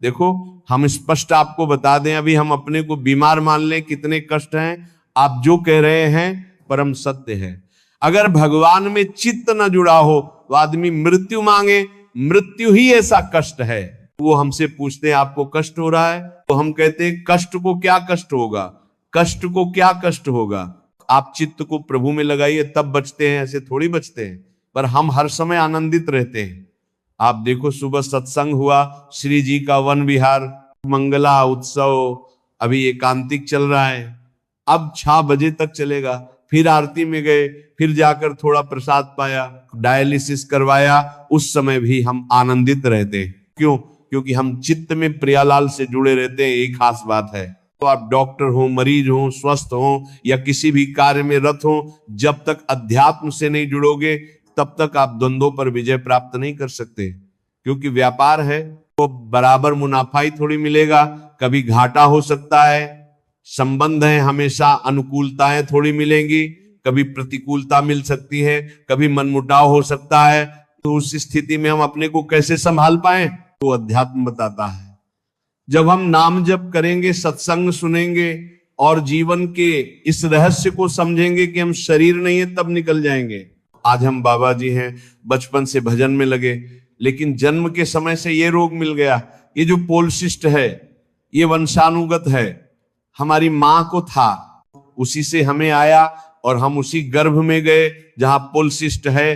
देखो, हम स्पष्ट आपको बता दें, अभी हम अपने को बीमार मान लें, कितने कष्ट हैं। आप जो कह रहे हैं परम सत्य है। अगर भगवान में चित्त न जुड़ा हो तो आदमी मृत्यु मांगे, मृत्यु ही ऐसा कष्ट है। वो हमसे पूछते हैं आपको कष्ट हो रहा है, तो हम कहते हैं कष्ट को क्या कष्ट होगा, कष्ट को क्या कष्ट होगा। आप चित्त को प्रभु में लगाइए तब बचते हैं, ऐसे थोड़ी बचते हैं। पर हम हर समय आनंदित रहते हैं। आप देखो, सुबह सत्संग हुआ, श्री जी का वन विहार मंगला उत्सव अभी एकांतिक चल रहा है, अब 6 बजे तक चलेगा। फिर आरती में गए, फिर जाकर थोड़ा प्रसाद पाया, डायलिसिस करवाया, उस समय भी हम आनंदित रहते हैं। क्यों? क्योंकि हम चित्त में प्रियालाल से जुड़े रहते हैं। एक खास बात है, तो आप डॉक्टर हो, मरीज हो, स्वस्थ हो या किसी भी कार्य में रत हो, जब तक अध्यात्म से नहीं जुड़ोगे तब तक आप द्वंद्वों पर विजय प्राप्त नहीं कर सकते। क्योंकि व्यापार है तो बराबर मुनाफा ही थोड़ी मिलेगा, कभी घाटा हो सकता है। संबंध है, हमेशा अनुकूलताएं थोड़ी मिलेंगी, कभी प्रतिकूलता मिल सकती है, कभी मनमुटाव हो सकता है। तो उस स्थिति में हम अपने को कैसे संभाल पाए, तो अध्यात्म बताता है। जब हम नाम जप करेंगे, सत्संग सुनेंगे और जीवन के इस रहस्य को समझेंगे कि हम शरीर नहीं है, तब निकल जाएंगे। आज हम बाबा जी हैं, बचपन से भजन में लगे, लेकिन जन्म के समय से ये रोग मिल गया। ये जो पोलसिस्ट है, ये वंशानुगत है, हमारी मां को था, उसी से हमें आया और हम उसी गर्भ में गए जहां पोलसिस्ट है,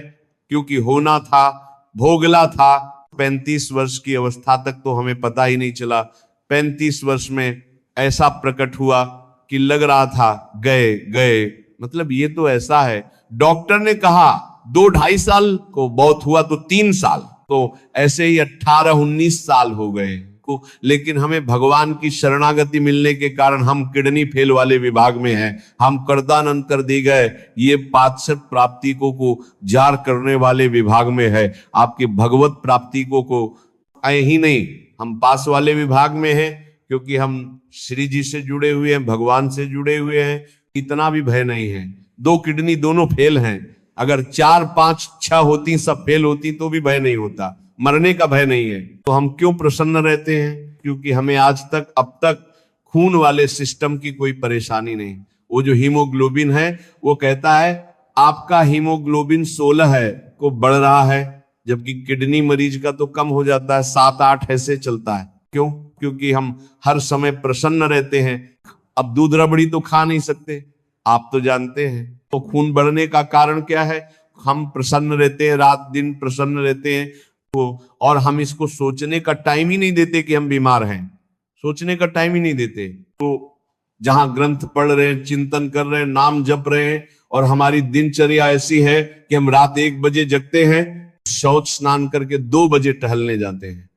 क्योंकि होना था, भोगला था। 35 वर्ष की अवस्था तक तो हमें पता ही नहीं चला। 35 वर्ष में ऐसा प्रकट हुआ कि लग रहा था गए गए, मतलब ये तो ऐसा है। डॉक्टर ने कहा 2-2.5 साल को बहुत हुआ तो 3 साल, तो ऐसे ही 18-19 साल हो गए को। लेकिन हमें भगवान की शरणागति मिलने के कारण हम किडनी फेल वाले विभाग में हैं, हम कर्दानंद कर दी गए, ये पार्षद प्राप्ति को जार करने वाले विभाग में है। आपकी भगवत प्राप्ति को आए ही नहीं, हम पास वाले विभाग में हैं, क्योंकि हम श्री जी से जुड़े हुए हैं, भगवान से जुड़े हुए हैं। इतना भी भय नहीं है। 2 किडनी दोनों फेल हैं, अगर 4, 5, 6 होती, सब फेल होती तो भी भय नहीं होता, मरने का भय नहीं है। तो हम क्यों प्रसन्न रहते हैं? क्योंकि हमें आज तक, अब तक खून वाले सिस्टम की कोई परेशानी नहीं। वो जो हीमोग्लोबिन है, वो कहता है आपका हीमोग्लोबिन 16 है को बढ़ रहा है, जबकि किडनी मरीज का तो कम हो जाता है, 7-8 ऐसे चलता है। क्यों? क्योंकि हम हर समय प्रसन्न रहते हैं। अब दूध रबड़ी तो खा नहीं सकते, आप तो जानते हैं। तो खून बढ़ने का कारण क्या है? हम प्रसन्न रहते हैं, रात दिन प्रसन्न रहते हैं, और हम इसको सोचने का टाइम ही नहीं देते कि हम बीमार हैं, सोचने का टाइम ही नहीं देते। तो जहां ग्रंथ पढ़ रहे हैं, चिंतन कर रहे हैं, नाम जप रहे हैं, और हमारी दिनचर्या ऐसी है कि हम रात 1 बजे जगते हैं, शौच स्नान करके 2 बजे टहलने जाते हैं।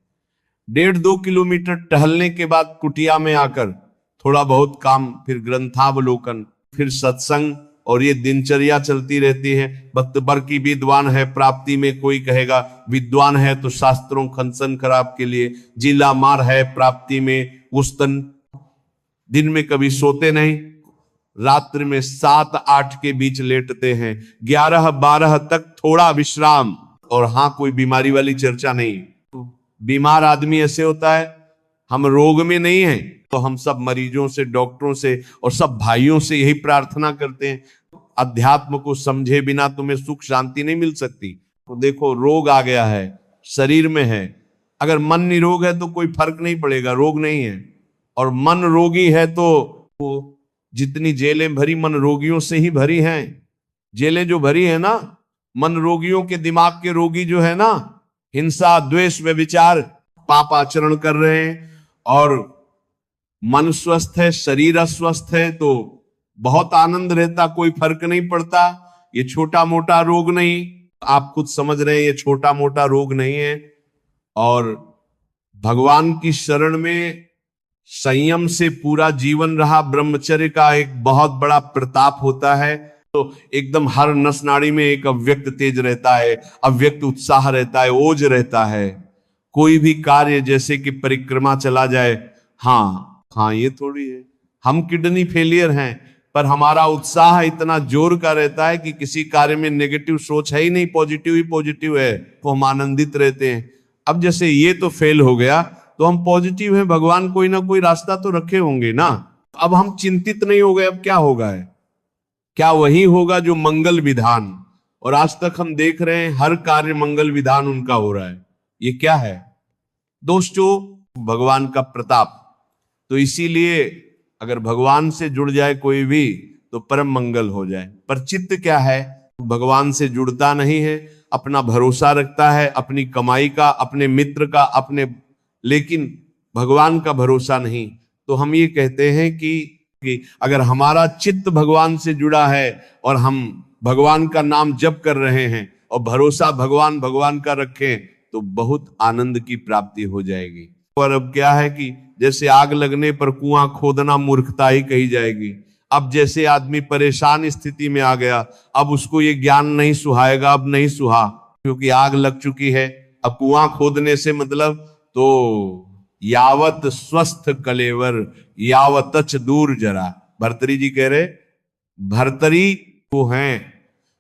1.5-2 किलोमीटर टहलने के बाद कुटिया में आकर थोड़ा बहुत काम, फिर ग्रंथावलोकन, फिर सत्संग, और ये दिनचर्या चलती रहती है। भक्त बर की विद्वान है प्राप्ति में, कोई कहेगा विद्वान है तो शास्त्रों खनसन खराब के लिए, जिला मार है प्राप्ति में उस्तन। दिन में कभी सोते नहीं, रात्रि में 7-8 के बीच लेटते हैं, 11-12 तक थोड़ा विश्राम। और हाँ, कोई बीमारी वाली चर्चा नहीं। बीमार आदमी ऐसे होता है, हम रोग में नहीं हैं, तो हम सब मरीजों से, डॉक्टरों से और सब भाइयों से यही प्रार्थना करते हैं, अध्यात्म को समझे बिना तुम्हें सुख शांति नहीं मिल सकती। तो देखो, रोग आ गया है, शरीर में है। अगर मन निरोग है तो कोई फर्क नहीं पड़ेगा, रोग नहीं है। और मन रोगी है तो जितनी जेलें भरी मन रोगियों से ही भरी हैं। जेलें जो भरी है ना, मन रोगियों के, दिमाग के रोगी जो है ना, हिंसा, द्वेष, व्यभिचार, पाप आचरण कर रहे हैं, और मन स्वस्थ है, शरीर अस्वस्थ है, तो बहुत आनंद रहता, कोई फर्क नहीं पड़ता। ये छोटा मोटा रोग नहीं, आप खुद समझ रहे हैं, ये छोटा मोटा रोग नहीं है। और भगवान की शरण में संयम से पूरा जीवन रहा, ब्रह्मचर्य का एक बहुत बड़ा प्रताप होता है। तो एकदम हर नस नाड़ी में एक अव्यक्त तेज रहता है, अव्यक्त उत्साह रहता है, ओज रहता है। कोई भी कार्य, जैसे कि परिक्रमा चला जाए, हाँ, ये थोड़ी है हम किडनी फेलियर हैं, पर हमारा उत्साह इतना जोर का रहता है कि किसी कार्य में नेगेटिव सोच है ही नहीं, पॉजिटिव ही पॉजिटिव है, तो हम आनंदित रहते हैं। अब जैसे ये तो फेल हो गया, तो हम पॉजिटिव हैं, भगवान कोई ना कोई रास्ता तो रखे होंगे ना। अब हम चिंतित नहीं हो गए, अब क्या होगा है, क्या वही होगा जो मंगल विधान, और आज तक हम देख रहे हैं हर कार्य मंगल विधान उनका हो रहा है। ये क्या है दोस्तों? भगवान का प्रताप। तो इसीलिए अगर भगवान से जुड़ जाए कोई भी तो परम मंगल हो जाए। पर चित्त क्या है, भगवान से जुड़ता नहीं है, अपना भरोसा रखता है अपनी कमाई का, अपने मित्र का, अपने, लेकिन भगवान का भरोसा नहीं। तो हम ये कहते हैं कि अगर हमारा चित्त भगवान से जुड़ा है और हम भगवान का नाम जप कर रहे हैं और भरोसा भगवान भगवान का रखें तो बहुत आनंद की प्राप्ति हो जाएगी। और अब क्या है कि जैसे आग लगने पर कुआं खोदना मूर्खता ही कही जाएगी। अब जैसे आदमी परेशान स्थिति में आ गया, अब उसको ये ज्ञान नहीं सुहाएगा, अब नहीं सुहा, क्योंकि आग लग चुकी है। अब कुआं खोदने से मतलब तो यावत स्वस्थ कलेवर यावतच दूर जरा। भर्तरी जी कह रहे, भर्तरी को हैं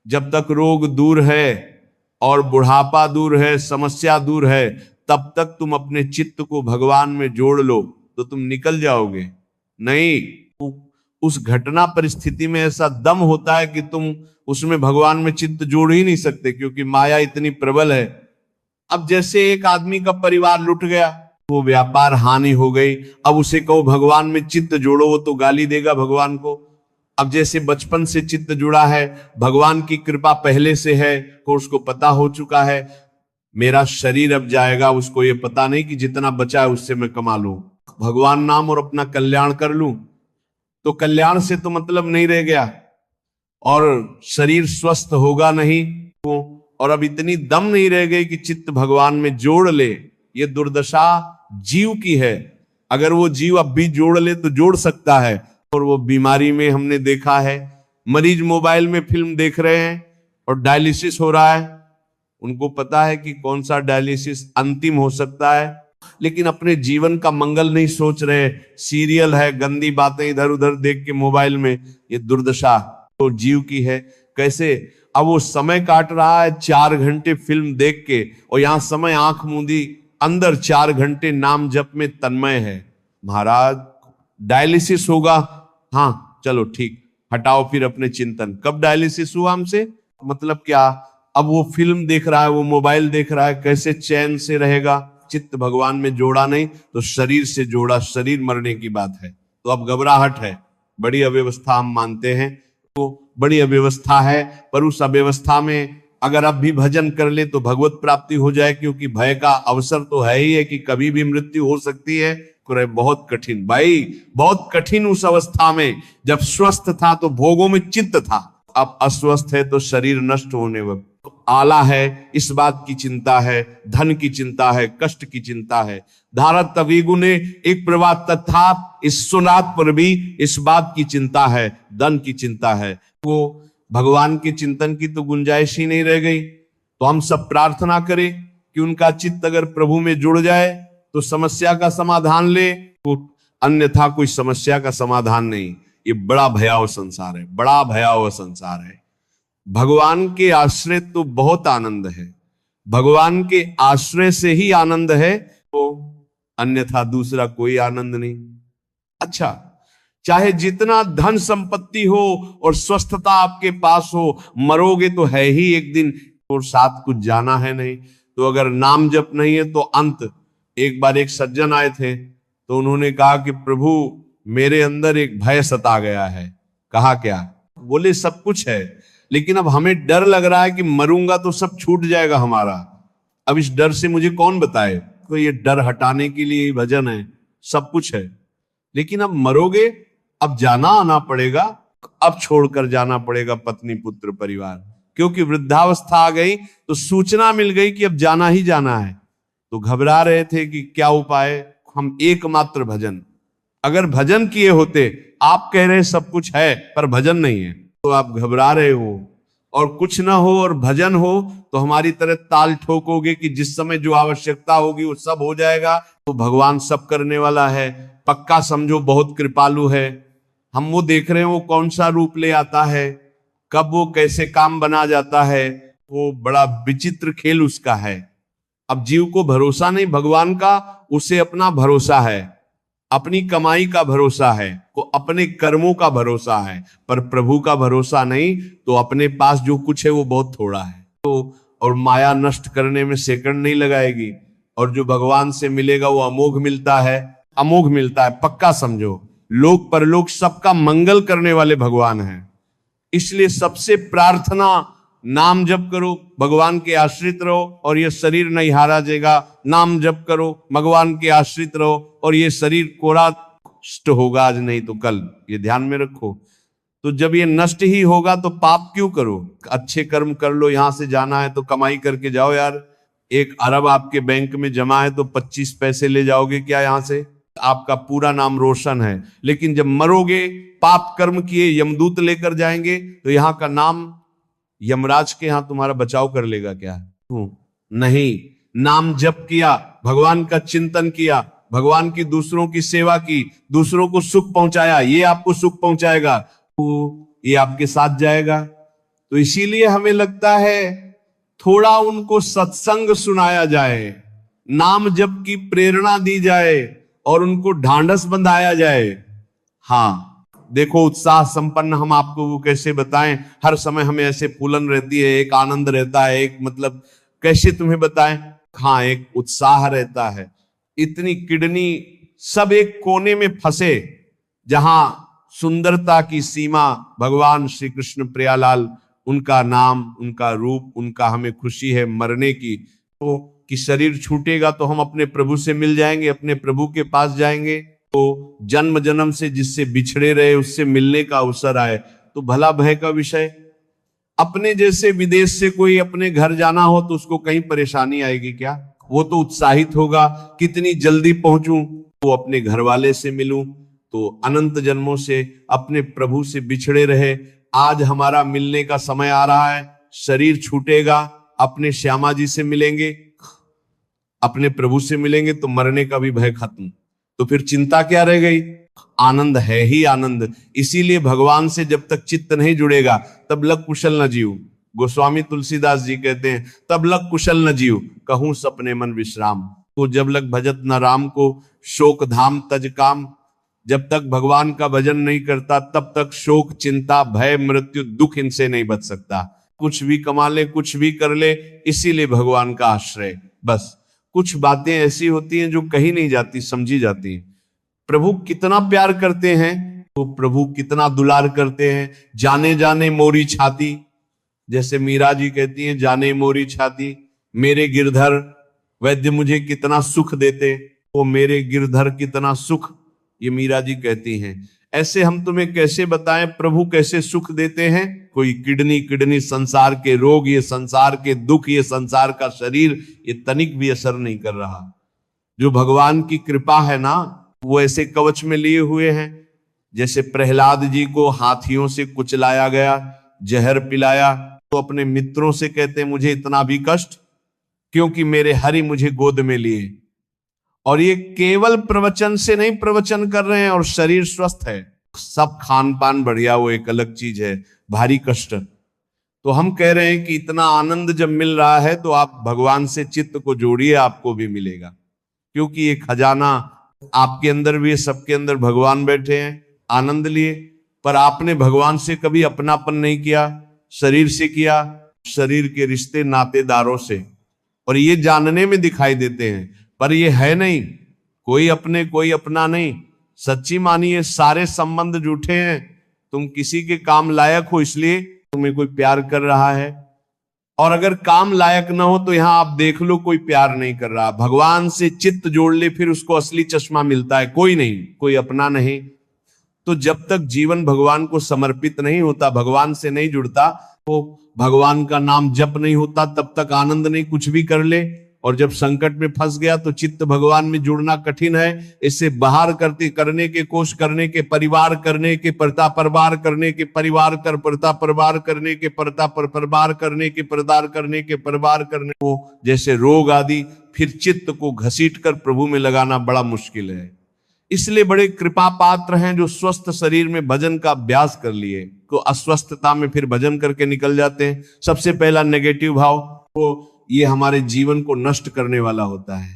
जब तक रोग दूर है और बुढ़ापा दूर है, समस्या दूर है, तब तक तुम अपने चित्त को भगवान में जोड़ लो तो तुम निकल जाओगे। नहीं, उस घटना परिस्थिति में ऐसा दम होता है कि तुम उसमें भगवान में चित्त जोड़ ही नहीं सकते, क्योंकि माया इतनी प्रबल है। अब जैसे एक आदमी का परिवार लुट गया, वो व्यापार हानि हो गई, अब उसे कहो भगवान में चित्त जोड़ो, वो तो गाली देगा भगवान को। अब जैसे बचपन से चित्त जुड़ा है, भगवान की कृपा पहले से है, तो उसको पता हो चुका है मेरा शरीर अब जाएगा, उसको ये पता नहीं कि जितना बचा है उससे मैं कमा लूं भगवान नाम और अपना कल्याण कर लूं, तो कल्याण से तो मतलब नहीं रह गया और शरीर स्वस्थ होगा नहीं, और अब इतनी दम नहीं रह गई कि चित्त भगवान में जोड़ ले। ये दुर्दशा जीव की है। अगर वो जीव अब भी जोड़ ले तो जोड़ सकता है, और वो बीमारी में हमने देखा है, मरीज मोबाइल में फिल्म देख रहे हैं और डायलिसिस हो रहा है, उनको पता है कि कौन सा डायलिसिस अंतिम हो सकता है, लेकिन अपने जीवन का मंगल नहीं सोच रहे, सीरियल है, गंदी बातें इधर उधर देख के मोबाइल में। ये दुर्दशा तो जीव की है। कैसे? अब वो समय काट रहा है 4 घंटे फिल्म देख के, और यहां समय आंख मूंदी अंदर 4 घंटे नाम जप में तन्मय है। महाराज डायलिसिस होगा, हाँ चलो ठीक, हटाओ फिर अपने चिंतन। कब डायलिसिस हुआ हमसे, मतलब क्या? अब वो फिल्म देख रहा है, वो मोबाइल देख रहा है, कैसे चैन से रहेगा? चित्त भगवान में जोड़ा नहीं तो शरीर से जोड़ा, शरीर मरने की बात है। तो अब घबराहट है, बड़ी अव्यवस्था हम मानते हैं, तो बड़ी अव्यवस्था है, पर उस अव्यवस्था में अगर अब भी भजन कर ले तो भगवत प्राप्ति हो जाए, क्योंकि भय का अवसर तो है ही है कि कभी भी मृत्यु हो सकती है। बहुत कठिन भाई, बहुत कठिन उस अवस्था में। जब स्वस्थ था तो भोगों में चित्त था, अब अस्वस्थ है तो शरीर नष्ट होने वक्त आला है, इस बात की चिंता है, धन की चिंता है, कष्ट की चिंता है। धारत तवीगु ने एक प्रवाद तथा इस सुनात पर भी इस बात की चिंता है, धन की चिंता है। वो भगवान के चिंतन की तो गुंजाइश ही नहीं रह गई। तो हम सब प्रार्थना करें कि उनका चित्त अगर प्रभु में जुड़ जाए तो समस्या का समाधान ले, तो अन्यथा कोई समस्या का समाधान नहीं। ये बड़ा भयावह संसार है, बड़ा भयावह संसार है। भगवान के आश्रय तो बहुत आनंद है, भगवान के आश्रय से ही आनंद है, तो अन्यथा दूसरा कोई आनंद नहीं। अच्छा, चाहे जितना धन संपत्ति हो और स्वस्थता आपके पास हो, मरोगे तो है ही एक दिन, और साथ कुछ जाना है नहीं। तो अगर नाम जप नहीं है तो अंत। एक बार एक सज्जन आए थे तो उन्होंने कहा कि प्रभु मेरे अंदर एक भय सता गया है। कहा क्या? बोले सब कुछ है, लेकिन अब हमें डर लग रहा है कि मरूंगा तो सब छूट जाएगा हमारा। अब इस डर से मुझे कौन बताए? तो ये डर हटाने के लिए भजन है, सब कुछ है, लेकिन अब मरोगे, अब जाना आना पड़ेगा, अब छोड़कर जाना पड़ेगा पत्नी पुत्र परिवार, क्योंकि वृद्धावस्था आ गई तो सूचना मिल गई कि अब जाना ही जाना है। तो घबरा रहे थे कि क्या उपाय। हम एकमात्र भजन, अगर भजन किए होते, आप कह रहे सब कुछ है पर भजन नहीं है, तो आप घबरा रहे हो और कुछ ना हो और भजन हो तो हमारी तरह ताल ठोकोगे कि जिस समय जो आवश्यकता होगी वो सब हो जाएगा। तो भगवान सब करने वाला है, पक्का समझो, बहुत कृपालु है। हम वो देख रहे हैं वो कौन सा रूप ले आता है, कब वो कैसे काम बना जाता है, वो बड़ा विचित्र खेल उसका है। अब जीव को भरोसा नहीं भगवान का, उसे अपना भरोसा है, अपनी कमाई का भरोसा है, को अपने कर्मों का भरोसा है, पर प्रभु का भरोसा नहीं। तो अपने पास जो कुछ है वो बहुत थोड़ा है, तो और माया नष्ट करने में सेकंड नहीं लगाएगी। और जो भगवान से मिलेगा वो अमोघ मिलता है, अमोघ मिलता है, पक्का समझो। लोक परलोक सबका मंगल करने वाले भगवान हैं। इसलिए सबसे प्रार्थना, नाम जप करो, भगवान के आश्रित रहो और ये शरीर नहीं हारा जाएगा। नाम जप करो, भगवान के आश्रित रहो और ये शरीर कोरा नष्ट होगा, आज नहीं तो कल, ये ध्यान में रखो। तो जब ये नष्ट ही होगा तो पाप क्यों करो, अच्छे कर्म कर लो। यहां से जाना है तो कमाई करके जाओ यार। 1 अरब आपके बैंक में जमा है तो 25 पैसे ले जाओगे क्या यहां से? आपका पूरा नाम रोशन है, लेकिन जब मरोगे पाप कर्म किए यमदूत लेकर जाएंगे तो यहां का नाम यमराज के यहां तुम्हारा बचाव कर लेगा क्या? नहीं। नाम जप किया, भगवान का चिंतन किया, भगवान की दूसरों की सेवा की, दूसरों को सुख पहुंचाया, ये आपको सुख पहुंचाएगा, तो ये आपके साथ जाएगा। तो इसीलिए हमें लगता है थोड़ा उनको सत्संग सुनाया जाए, नाम जप की प्रेरणा दी जाए और उनको ढांढस बंधाया जाए। हाँ देखो, उत्साह संपन्न हम आपको वो कैसे बताएं, हर समय हमें ऐसे फूलन रहती है, एक आनंद रहता है, एक मतलब कैसे तुम्हें बताएं। हाँ, एक उत्साह रहता है। इतनी किडनी सब एक कोने में फंसे, जहां सुंदरता की सीमा भगवान श्री कृष्ण प्रियालाल, उनका नाम, उनका रूप, उनका हमें खुशी है मरने की। तो कि शरीर छूटेगा तो हम अपने प्रभु से मिल जाएंगे, अपने प्रभु के पास जाएंगे। तो जन्म जन्म से जिससे बिछड़े रहे उससे मिलने का अवसर आए तो भला भय का विषय। अपने जैसे विदेश से कोई अपने घर जाना हो तो उसको कहीं परेशानी आएगी क्या? वो तो उत्साहित होगा, कितनी जल्दी पहुंचूं, तो अपने घर वाले से मिलूं। तो अनंत जन्मों से अपने प्रभु से बिछड़े रहे, आज हमारा मिलने का समय आ रहा है। शरीर छूटेगा, अपने श्यामा जी से मिलेंगे, अपने प्रभु से मिलेंगे तो मरने का भी भय खत्म। तो फिर चिंता क्या रह गई? आनंद है ही आनंद। इसीलिए भगवान से जब तक चित्त नहीं जुड़ेगा तब लग कुशल न जीव। गोस्वामी तुलसीदास जी कहते हैं, तब लग कुशल न जीव, कहूं सपने मन विश्राम। तो जब लग भजत न राम को, शोक धाम तज काम। जब तक भगवान का भजन नहीं करता तब तक शोक, चिंता, भय, मृत्यु, दुख इनसे नहीं बच सकता। कुछ भी कमा ले, कुछ भी कर ले, इसीलिए भगवान का आश्रय। बस कुछ बातें ऐसी होती हैं जो कही नहीं जाती, समझी जाती हैं। प्रभु कितना प्यार करते हैं, तो प्रभु कितना दुलार करते हैं। जाने जाने मोरी छाती, जैसे मीरा जी कहती हैं, जाने मोरी छाती, मेरे गिरधर वैद्य मुझे कितना सुख देते, वो मेरे गिरधर कितना सुख, ये मीरा जी कहती हैं। ऐसे हम तुम्हें कैसे बताएं प्रभु कैसे सुख देते हैं? कोई किडनी संसार के रोग, ये संसार के दुख, ये संसार का शरीर, ये तनिक भी असर नहीं कर रहा। जो भगवान की कृपा है ना, वो ऐसे कवच में लिए हुए हैं। जैसे प्रहलाद जी को हाथियों से कुचलाया गया, जहर पिलाया, तो अपने मित्रों से कहते हैं मुझे इतना भी कष्ट, क्योंकि मेरे हरि मुझे गोद में लिए। और ये केवल प्रवचन से नहीं प्रवचन कर रहे हैं और शरीर स्वस्थ है, सब खान पान बढ़िया, वो एक अलग चीज है, भारी कष्ट। तो हम कह रहे हैं कि इतना आनंद जब मिल रहा है तो आप भगवान से चित्त को जोड़िए, आपको भी मिलेगा। क्योंकि ये खजाना आपके अंदर भी है, सबके अंदर भगवान बैठे हैं, आनंद लिए। पर आपने भगवान से कभी अपनापन नहीं किया, शरीर से किया, शरीर के रिश्ते नातेदारों से, और ये जानने में दिखाई देते हैं पर ये है नहीं। कोई अपने कोई अपना नहीं। सच्ची मानिए सारे संबंध झूठे हैं। तुम किसी के काम लायक हो इसलिए तुम्हें कोई प्यार कर रहा है, और अगर काम लायक ना हो तो यहां आप देख लो कोई प्यार नहीं कर रहा। भगवान से चित्त जोड़ ले, फिर उसको असली चश्मा मिलता है। कोई नहीं, कोई अपना नहीं। तो जब तक जीवन भगवान को समर्पित नहीं होता, भगवान से नहीं जुड़ता, तो भगवान का नाम जप नहीं होता, तब तक आनंद नहीं, कुछ भी कर ले। और जब संकट में फंस गया तो चित्त भगवान में जुड़ना कठिन है। इससे बाहर करने के कोश करने के, परिवार करने के, परता परवार करने के, परिवार कर परता परवार करने के, परता पर परवार करने के, परदार करने के, परिवार करने को, जैसे रोग आदि, फिर चित्त को घसीट कर प्रभु में लगाना बड़ा मुश्किल है। इसलिए बड़े कृपा पात्र हैं जो स्वस्थ शरीर में भजन का अभ्यास कर लिए, तो अस्वस्थता में फिर भजन करके निकल जाते हैं। सबसे पहला नेगेटिव भाव, वो ये हमारे जीवन को नष्ट करने वाला होता है।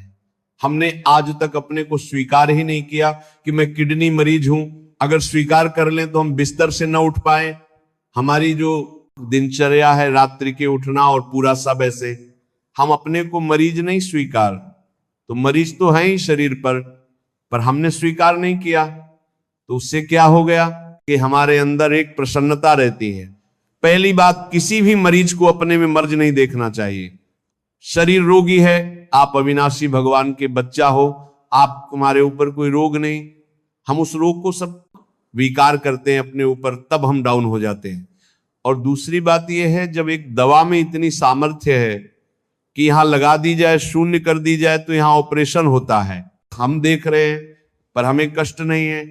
हमने आज तक अपने को स्वीकार ही नहीं किया कि मैं किडनी मरीज हूं। अगर स्वीकार कर लें तो हम बिस्तर से न उठ पाए। हमारी जो दिनचर्या है, रात्रि के उठना और पूरा सब ऐसे, हम अपने को मरीज नहीं स्वीकार, तो मरीज तो है ही शरीर पर हमने स्वीकार नहीं किया। तो उससे क्या हो गया कि हमारे अंदर एक प्रसन्नता रहती है। पहली बात, किसी भी मरीज को अपने में मर्ज नहीं देखना चाहिए। शरीर रोगी है, आप अविनाशी भगवान के बच्चा हो, आप तुम्हारे ऊपर कोई रोग नहीं, हम उस रोग को सब स्वीकार करते हैं अपने ऊपर, तब हम डाउन हो जाते हैं। और दूसरी बात यह है, जब एक दवा में इतनी सामर्थ्य है कि यहां लगा दी जाए, शून्य कर दी जाए, तो यहां ऑपरेशन होता है, हम देख रहे हैं पर हमें कष्ट नहीं है।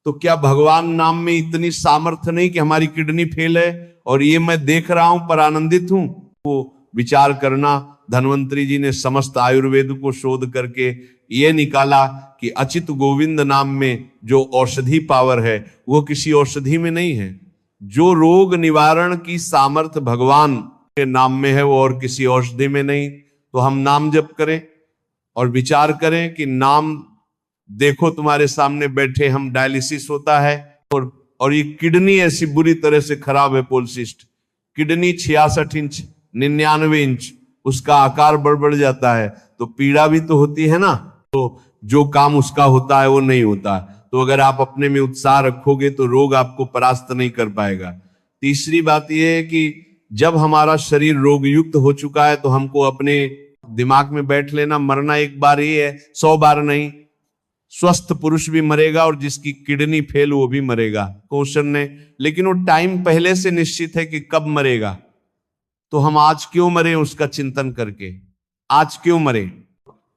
तो क्या भगवान नाम में इतनी सामर्थ्य नहीं कि हमारी किडनी फेल है और ये मैं देख रहा हूं पर आनंदित हूं? वो विचार करना। धन्वंतरी जी ने समस्त आयुर्वेद को शोध करके ये निकाला कि अचित गोविंद नाम में जो औषधि पावर है वो किसी औषधि में नहीं है। जो रोग निवारण की सामर्थ्य भगवान के नाम में है वो और किसी औषधि में नहीं। तो हम नाम जप करें और विचार करें कि नाम, देखो तुम्हारे सामने बैठे हम, डायलिसिस होता है और ये किडनी ऐसी बुरी तरह से खराब है, पोलसिस्ट किडनी 66 इंच 99 इंच, उसका आकार बढ़ जाता है, तो पीड़ा भी तो होती है ना। तो जो काम उसका होता है वो नहीं होता। तो अगर आप अपने में उत्साह रखोगे तो रोग आपको परास्त नहीं कर पाएगा। तीसरी बात यह है कि जब हमारा शरीर रोग युक्त हो चुका है तो हमको अपने दिमाग में बैठ लेना, मरना एक बार ही है, 100 बार नहीं। स्वस्थ पुरुष भी मरेगा और जिसकी किडनी फेल वो भी मरेगा, क्वेश्चन ने, लेकिन वो टाइम पहले से निश्चित है कि कब मरेगा। तो हम आज क्यों मरे उसका चिंतन करके, आज क्यों मरे?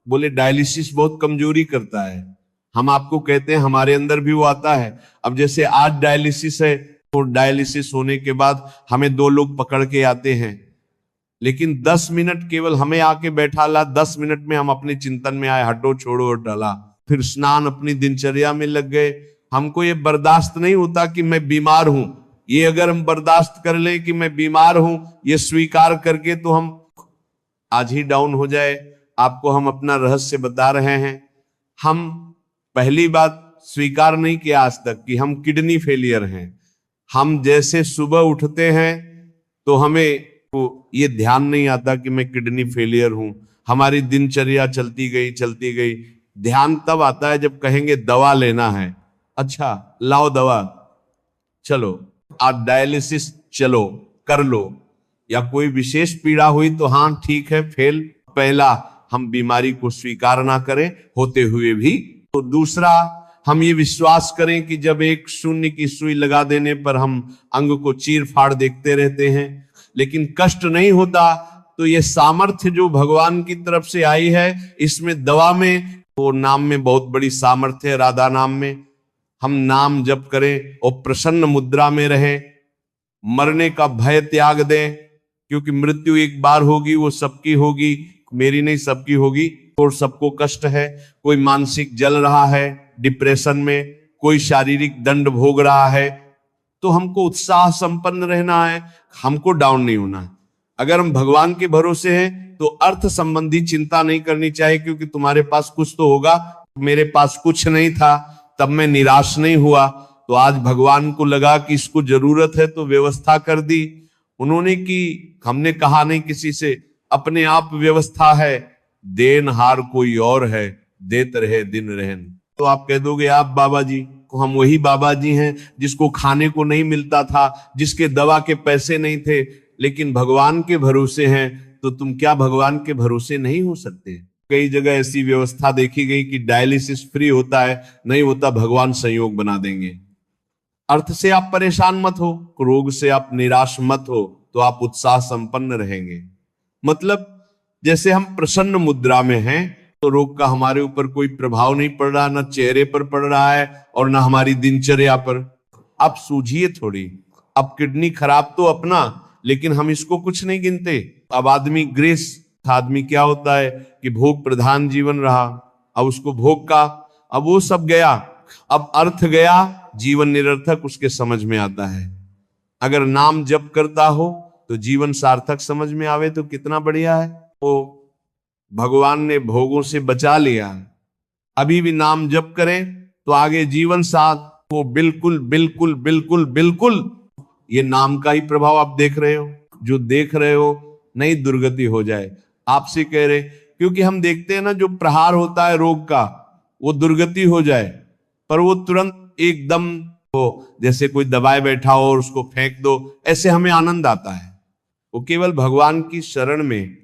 बोले डायलिसिस बहुत कमजोरी करता है। हम आपको कहते हैं हमारे अंदर भी वो आता है। अब जैसे आज डायलिसिस है तो डायलिसिस होने के बाद हमें 2 लोग पकड़ के आते हैं, लेकिन 10 मिनट केवल हमें आके बैठा ला, 10 मिनट में हम अपने चिंतन में आए, हटो छोड़ो और डाला, फिर स्नान अपनी दिनचर्या में लग गए। हमको ये बर्दाश्त नहीं होता कि मैं बीमार हूं। ये अगर हम बर्दाश्त कर लें कि मैं बीमार हूं, ये स्वीकार करके, तो हम आज ही डाउन हो जाए। आपको हम अपना रहस्य बता रहे हैं। हम पहली बात स्वीकार नहीं किया आज तक कि हम किडनी फेलियर हैं। हम जैसे सुबह उठते हैं तो हमें ये ध्यान नहीं आता कि मैं किडनी फेलियर हूं। हमारी दिनचर्या चलती गई। ध्यान तब आता है जब कहेंगे दवा लेना है। अच्छा लाओ दवा, चलो आज डायलिसिस चलो कर लो, या कोई विशेष पीड़ा हुई तो हाँ ठीक है फेल। पहला, हम बीमारी को स्वीकार ना करें होते हुए भी। तो दूसरा, हम ये विश्वास करें कि जब एक शून्य की सुई लगा देने पर हम अंग को चीर फाड़ देखते रहते हैं लेकिन कष्ट नहीं होता। तो ये सामर्थ्य जो भगवान की तरफ से आई है, इसमें दवा में, वो नाम में बहुत बड़ी सामर्थ्य है। राधा नाम में हम नाम जप करें और प्रसन्न मुद्रा में रहें, मरने का भय त्याग दें, क्योंकि मृत्यु एक बार होगी, वो सबकी होगी, मेरी नहीं सबकी होगी। और सबको कष्ट है, कोई मानसिक जल रहा है डिप्रेशन में, कोई शारीरिक दंड भोग रहा है, तो हमको उत्साह संपन्न रहना है, हमको डाउन नहीं होना है। अगर हम भगवान के भरोसे हैं तो अर्थ संबंधी चिंता नहीं करनी चाहिए, क्योंकि तुम्हारे पास कुछ तो होगा। मेरे पास कुछ नहीं था तब मैं निराश नहीं हुआ, तो आज भगवान को लगा कि इसको जरूरत है तो व्यवस्था कर दी उन्होंने की। हमने कहा नहीं किसी से, अपने आप व्यवस्था है। देनहार कोई और है, देत रहे दिन रहन। तो आप कह दोगे आप बाबा जी को, हम वही बाबा जी हैं जिसको खाने को नहीं मिलता था, जिसके दवा के पैसे नहीं थे, लेकिन भगवान के भरोसे हैं। तो तुम क्या भगवान के भरोसे नहीं हो सकते? कई जगह ऐसी व्यवस्था देखी गई कि डायलिसिस फ्री होता है, नहीं होता, भगवान संयोग बना देंगे। अर्थ से आप परेशान मत हो, रोग से आप निराश मत हो, तो आप उत्साह संपन्न रहेंगे। मतलब जैसे हम प्रसन्न मुद्रा में हैं तो रोग का हमारे ऊपर कोई प्रभाव नहीं पड़ रहा, ना चेहरे पर पड़ रहा है और ना हमारी दिनचर्या पर। आप सूझिए थोड़ी। अब किडनी खराब तो अपना, लेकिन हम इसको कुछ नहीं गिनते। अब आदमी ग्रेस, आदमी क्या होता है कि भोग प्रधान जीवन रहा, अब उसको भोग का, अब वो सब गया, अब अर्थ गया, जीवन निरर्थक उसके समझ में आता है। अगर नाम जप करता हो तो जीवन सार्थक समझ में आवे तो कितना बढ़िया है। वो भगवान ने भोगों से बचा लिया, अभी भी नाम जप करें तो आगे जीवन साथ वो बिल्कुल बिल्कुल बिल्कुल बिल्कुल ये नाम का ही प्रभाव आप देख रहे हो, जो देख रहे हो नहीं दुर्गति हो जाए आपसे कह रहे, क्योंकि हम देखते हैं ना जो प्रहार होता है रोग का वो दुर्गति हो जाए, पर वो तुरंत एकदम हो जैसे कोई दबाए बैठा हो और उसको फेंक दो, ऐसे हमें आनंद आता है। वो केवल भगवान की शरण में,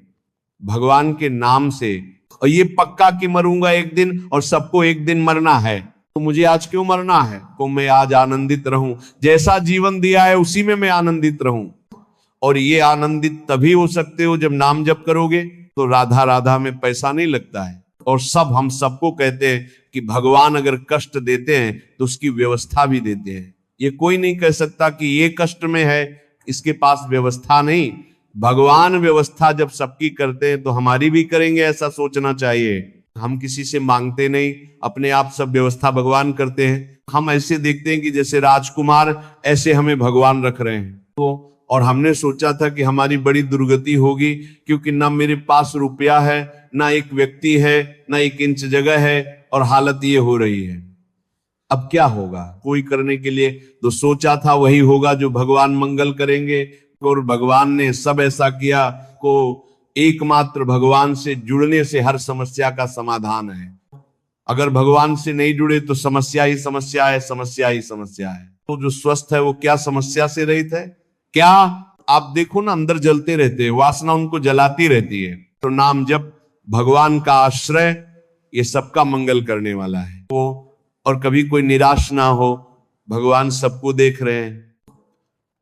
भगवान के नाम से, और ये पक्का कि मरूंगा एक दिन और सबको एक दिन मरना है, तो मुझे आज क्यों मरना है, तो मैं आज आनंदित रहूं, जैसा जीवन दिया है उसी में मैं आनंदित रहूं। और ये आनंदित तभी हो सकते हो जब नाम जप करोगे, तो राधा राधा में पैसा नहीं लगता है। और सब हम सबको कहते हैं कि भगवान अगर कष्ट देते हैं तो उसकी व्यवस्था भी देते हैं। ये कोई नहीं कह सकता कि ये कष्ट में है इसके पास व्यवस्था नहीं, भगवान व्यवस्था जब सबकी करते हैं तो हमारी भी करेंगे, ऐसा सोचना चाहिए। हम किसी से मांगते नहीं, अपने आप सब व्यवस्था भगवान करते हैं। हम ऐसे देखते हैं कि जैसे राजकुमार ऐसे हमें भगवान रख रहे हैं, तो और हमने सोचा था कि हमारी बड़ी दुर्गति होगी क्योंकि ना मेरे पास रुपया है, ना एक व्यक्ति है, ना एक इंच जगह है, और हालत ये हो रही है। अब क्या होगा, कोई करने के लिए तो सोचा था वही होगा जो भगवान मंगल करेंगे, और भगवान ने सब ऐसा किया को एकमात्र भगवान से जुड़ने से हर समस्या का समाधान है। अगर भगवान से नहीं जुड़े तो समस्या ही समस्या है, समस्या ही समस्या है। तो जो स्वस्थ है वो क्या समस्या से रहित है? क्या आप देखो ना, अंदर जलते रहते हैं, वासना उनको जलाती रहती है। तो नाम जप, भगवान का आश्रय, ये सबका मंगल करने वाला है। वो और कभी कोई निराश ना हो, भगवान सबको देख रहे हैं।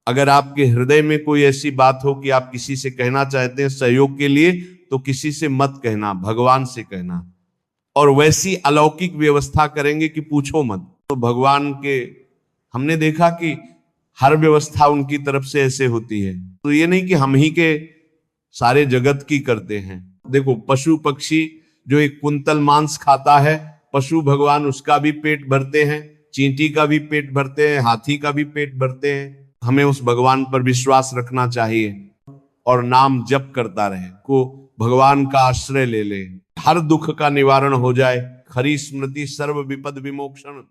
अगर आपके हृदय में कोई ऐसी बात हो कि आप किसी से कहना चाहते हैं सहयोग के लिए, तो किसी से मत कहना, भगवान से कहना। और वैसी अलौकिक व्यवस्था करेंगे कि पूछो मत। तो भगवान के हमने देखा कि हर व्यवस्था उनकी तरफ से ऐसे होती है। तो ये नहीं कि हम ही के सारे जगत की करते हैं। देखो पशु पक्षी जो एक कुंतल मांस खाता है, पशु भगवान उसका भी पेट भरते हैं, चींटी का भी पेट भरते हैं, हाथी का भी पेट भरते हैं। हमें उस भगवान पर विश्वास रखना चाहिए और नाम जप करता रहे, को भगवान का आश्रय ले ले, हर दुख का निवारण हो जाए। खरी स्मृति सर्व विपद विमोक्षण।